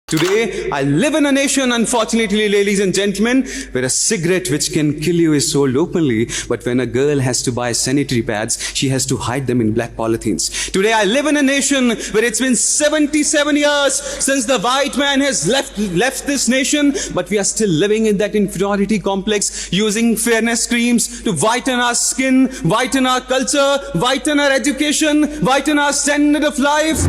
Today, I live in a nation, unfortunately, ladies and gentlemen, where a cigarette which can kill you is sold openly, but when a girl has to buy sanitary pads, she has to hide them in black polythenes. Today, I live in a nation where it's been 77 years since the white man has left this nation, but we are still living in that inferiority complex, using fairness creams to whiten our skin, whiten our culture, whiten our education, whiten our standard of life.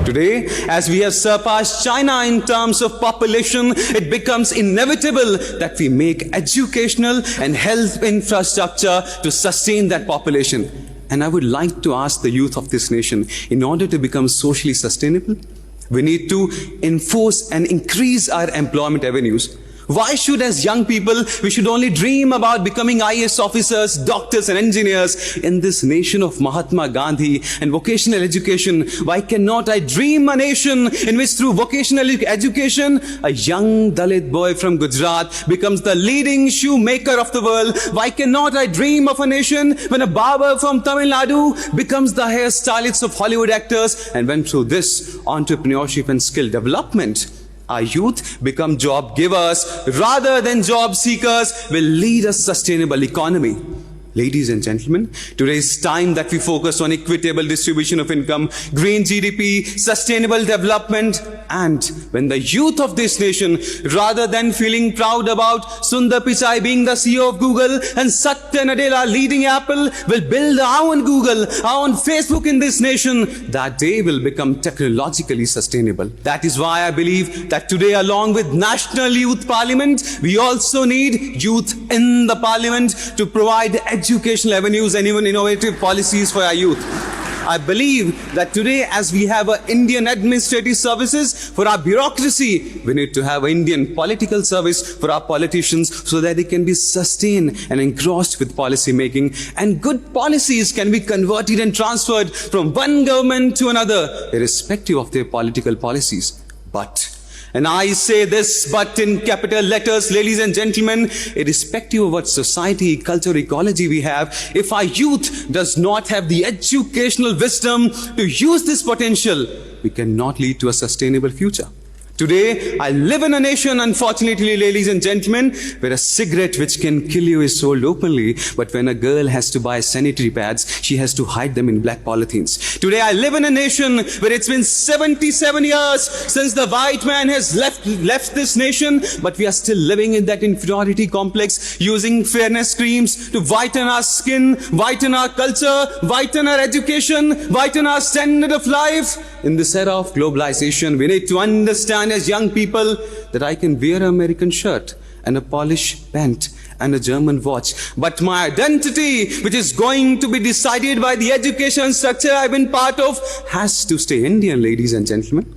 Today, as we have surpassed China in terms of population, it becomes inevitable that we make educational and health infrastructure to sustain that population. And I would like to ask the youth of this nation, in order to become socially sustainable, we need to enforce and increase our employment avenues. Why should, as young people, we should only dream about becoming IAS officers, doctors and engineers in this nation of Mahatma Gandhi and vocational education? Why cannot I dream a nation in which through vocational education, a young Dalit boy from Gujarat becomes the leading shoemaker of the world? Why cannot I dream of a nation when a barber from Tamil Nadu becomes the hairstylist of Hollywood actors, and when through this entrepreneurship and skill development, our youth become job givers rather than job seekers, will lead a sustainable economy. Ladies and gentlemen, today is time that we focus on equitable distribution of income, green GDP, sustainable development, and when the youth of this nation, rather than feeling proud about Sundar Pichai being the CEO of Google and Satya Nadella leading Apple, will build our own Google, our own Facebook in this nation, that day will become technologically sustainable. That is why I believe that today, along with National Youth Parliament, we also need youth in the parliament to provide educational avenues and even innovative policies for our youth. I believe that today, as we have an Indian administrative services for our bureaucracy, we need to have an Indian political service for our politicians so that they can be sustained and engrossed with policy making, and good policies can be converted and transferred from one government to another, irrespective of their political policies. But, and I say this but in capital letters, ladies and gentlemen, irrespective of what society, culture, ecology we have, if our youth does not have the educational wisdom to use this potential, we cannot lead to a sustainable future. Today, I live in a nation, unfortunately, ladies and gentlemen, where a cigarette which can kill you is sold openly, but when a girl has to buy sanitary pads, she has to hide them in black polythenes. Today, I live in a nation where it's been 77 years since the white man has left this nation, but we are still living in that inferiority complex, using fairness creams to whiten our skin, whiten our culture, whiten our education, whiten our standard of life. In this era of globalization, we need to understand as young people that I can wear an American shirt and a polished pant and a German watch, but my identity, which is going to be decided by the education structure I've been part of, has to stay Indian, ladies and gentlemen.